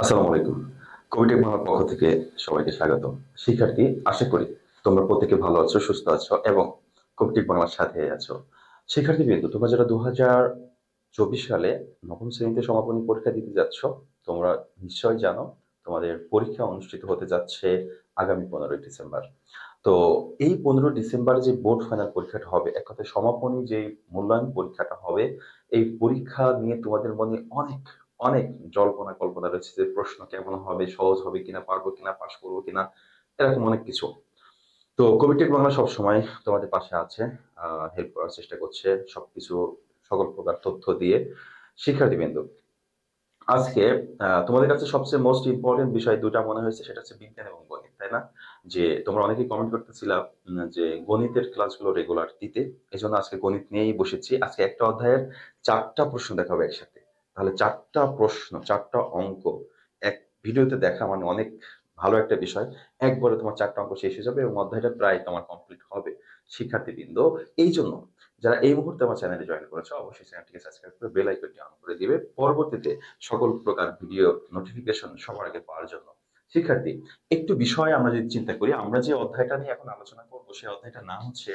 আসসালামু আলাইকুম। কবিটেক বাংলার পক্ষ থেকে সবাইকে স্বাগত। শিক্ষার্থী, আশা করি তোমরা প্রত্যেকে ভালো আছো, সুস্থ আছো এবং কবিটেক বাংলার সাথে আছো। শিক্ষার্থীবৃন্দ, তোমরা যারা 2024 সালে নবম শ্রেণীতে সমাপনী পরীক্ষা দিতে যাচ্ছ, তোমরা নিশ্চয়ই জানো তোমাদের পরীক্ষা অনুষ্ঠিত হতে যাচ্ছে আগামী 15 ডিসেম্বর। তো এই 15 ডিসেম্বর যে বোর্ড ফাইনাল পরীক্ষাটা হবে, এক কথায় সমাপনী যে মূল্যায়ন পরীক্ষাটা হবে, এই পরীক্ষা নিয়ে তোমাদের মনে অনেক অনেক জল্পনা কল্পনা রয়েছে যে প্রশ্ন কেমন হবে, সহজ হবে কিনা, পারবো কিনা, পাশ করবো কিনা, এরকম অনেক কিছু। তো কবিটেক বাংলা সবসময় তোমাদের পাশে আছে, হেল্প করার চেষ্টা করছে সবকিছু, সকল প্রকার তথ্য দিয়ে। শিক্ষার্থীবৃন্দ, আজকে তোমাদের কাছে সবচেয়ে মোস্ট ইম্পর্টেন্ট বিষয় দুটা মনে হয়েছে, সেটা হচ্ছে বিজ্ঞান এবং গণিত, তাই না? যে তোমরা অনেকেই কমেন্ট করতেছিলা যে গণিতের ক্লাসগুলো রেগুলার দিতে। এই জন্য আজকে গণিত নিয়েই বসেছি। আজকে একটা অধ্যায়ের 4টা প্রশ্ন দেখাবো একসাথে। তাহলে 4টা প্রশ্ন, 4টা অঙ্ক এক ভিডিওতে দেখা মানে অনেক ভালো একটা বিষয়। একবারে তোমার 4টা অঙ্ক শেষ হয়ে যাবে এবং অধ্যায়টা প্রায় তোমার কমপ্লিট হবে। শিক্ষার্থীবৃন্দ, এই জন্য যারা এই মুহূর্তে আমার চ্যানেলে জয়েন করেছো, অবশ্যই চ্যানেলটিকে সাবস্ক্রাইব করে বেল আইকনটি অন করে দিবে পরবর্তীতে সকল প্রকার ভিডিও নোটিফিকেশন সবার আগে পাওয়ার জন্য। শিক্ষার্থী, একটু বিষয় আমরা যদি চিন্তা করি, আমরা যে অধ্যায়টা নিয়ে এখন আলোচনা করবো সেই অধ্যায়টার নাম হচ্ছে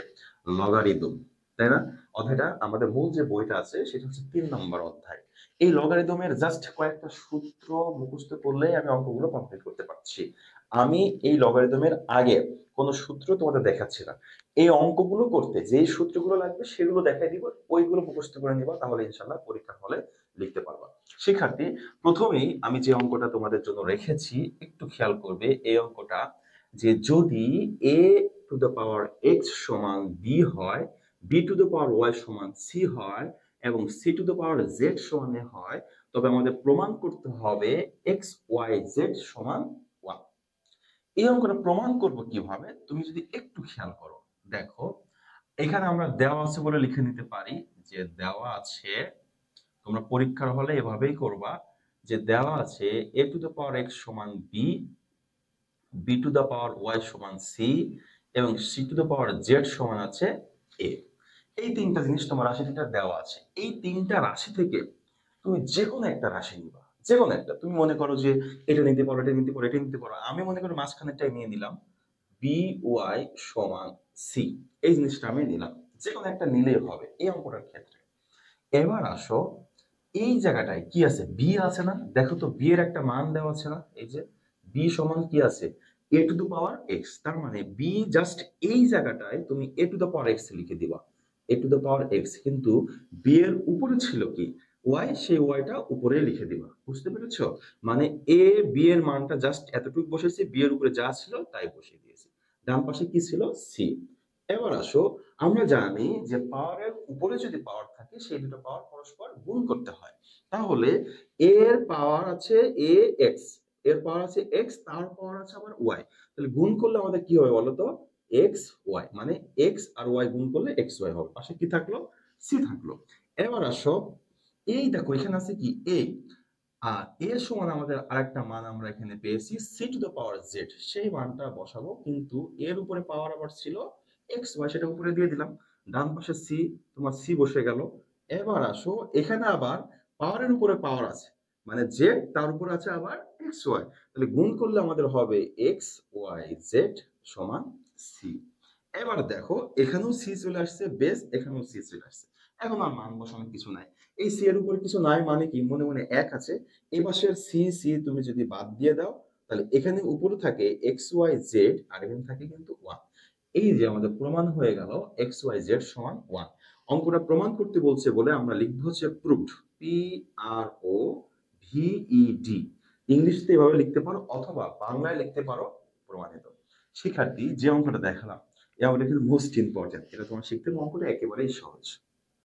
লগারিদম, তাই না? অধ্যায়টা আমাদের মূল যে বইটা আছে সেটা হচ্ছে 3 নম্বর অধ্যায়। এই লগারিদমের জাস্ট কয়েকটা সূত্র মুখস্থ করলেই আমি অঙ্কগুলো কমপ্লিট করতে পারছি। আমি এই লগারিদমের আগে কোনো সূত্র তোমাদের দেখাচ্ছি না। এই অঙ্কগুলো করতে যে সূত্রগুলো লাগবে সেগুলো দেখাই দিব, ওইগুলো মুখস্থ করে নিবা, তাহলে ইনশাল্লাহ পরীক্ষার হলে লিখতে পারবা। শিক্ষার্থী, প্রথমেই আমি যে অঙ্কটা তোমাদের জন্য রেখেছি একটু খেয়াল করবে। এই অঙ্কটা, যে যদি a two the power x সমান b হয়, b two the power y সমান c হয় এবং c two the power z সমান a হয়, তবে আমাদের প্রমাণ করতে হবে x y z সমান 1। এই অঙ্কটা প্রমাণ করব কিভাবে, তুমি যদি একটু খেয়াল করো। দেখো, এখানে আমরা দেওয়া আছে বলে লিখে নিতে পারি যে দেওয়া আছে, তোমরা পরীক্ষার হলে এভাবেই করবা, যে দেওয়া আছে a two the power x সমান b, b two the power y সমান c এবং c two the power z সমান আছে a। এই তিনটা জিনিস তোমার রাশিটা দেওয়া আছে। এই তিনটা রাশি থেকে তুমি যে কোনো একটা রাশি নিবা, যে কোনো একটা। তুমি মনে করো যে এটা নিতে পারো, এটা নিতে পারো, এটা নিতে পারো। আমি মনে করো মাঝখানেরটাই নিয়ে নিলাম, বি ওয়াই সমান সি। এই জিনিসটা আমি নিলাম, যে কোনো একটা নিলেই হবে এই অঙ্কটার ক্ষেত্রে। এবার আসো, এই জায়গাটায় কি আছে, বি আছে না? দেখো তো, বি এর একটা মান দেওয়া আছে না? এই যে বি সমান কি আছে, এ টু দ্য পাওয়ার এক্স। তার মানে বি জাস্ট এই জায়গাটায় তুমি এ টু দ্য পাওয়ার এক্স লিখে দিবা, এ টু দ্য পাওয়ার এক্স। কিন্তু বি এর উপরে ছিল কি, ওয়াই, সেই ওয়াইটা উপরে লিখে দিবা। বুঝতে পেরেছো? মানে এ বি এর মানটা জাস্ট এতটুকু বসেছে, বি এর উপরে যা ছিল তাই বসিয়ে দিয়েছি। ডান পাশে কি ছিল, সি। এবার আসো, আমরা জানি যে পাওয়ারের উপরে যদি পাওয়ার থাকে সেই দুটো পাওয়ার পরস্পর গুণ করতে হয়। তাহলে এর পাওয়ার আছে এ এক্স, এর পাওয়ার আছে এক্স, তার পাওয়ার আছে আবার ওয়াই। তাহলে গুণ করলে আমাদের কি হবে বলতো, এক্স ওয়াই, মানে এক্স আর ওয়াই গুণ করলে এক্স ওয়াই হবে। পাশে কি থাকলো, সি থাকলো। এবার আসো, এই দেখো এখানে আছে কি এ, আর এর সমান আমাদের আরেকটা মান আমরা এখানে পেয়েছি C to the power Z, সেই মানটা বসাবো। কিন্তু এর উপরে পাওয়ার আবার ছিল এক্স ওয়াই, সেটা উপরে দিয়ে দিলাম। ডান পাশে সি, তোমার সি বসে গেল। এবার আসো, এখানে আবার পাওয়ারের উপরে পাওয়ার আছে, মানে জেড, তার উপরে আছে আবার এক্স ওয়াই। তাহলে গুণ করলে আমাদের হবে এক্স ওয়াই জেড সমান সি। এবার দেখো, এখানেও সি চলে আসছে, বেস, এখানেও সি চলে আসছে। এখন আর মান বসানোর কিছু নাই। এই সি এর উপরে কিছু নাই মানে কি, মনে মনে এক আছে। এই পাশের সি সি তুমি যদি বাদ দিয়ে দাও, তাহলে এখানে উপরে থাকে এক্স ওয়াই জেড আর এখানে থাকে কিন্তু ওয়ান। এই যে আমাদের প্রমাণ হয়ে গেল এক্স ওয়াই জেড সমান ওয়ান। অঙ্কটা প্রমাণ করতে বলছে বলে আমরা লিখবো হচ্ছে প্রুভড, পি আর ও ভি ই ডি। ইংলিশে এভাবে লিখতে পারো অথবা বাংলায় লিখতে পারো প্রমাণিত। শিক্ষার্থী, যে অঙ্কটা দেখালাম এই অঙ্কটা কিন্তু মোস্ট ইম্পর্টেন্ট, এটা তোমার শিখতে, অঙ্কটা একেবারেই সহজ।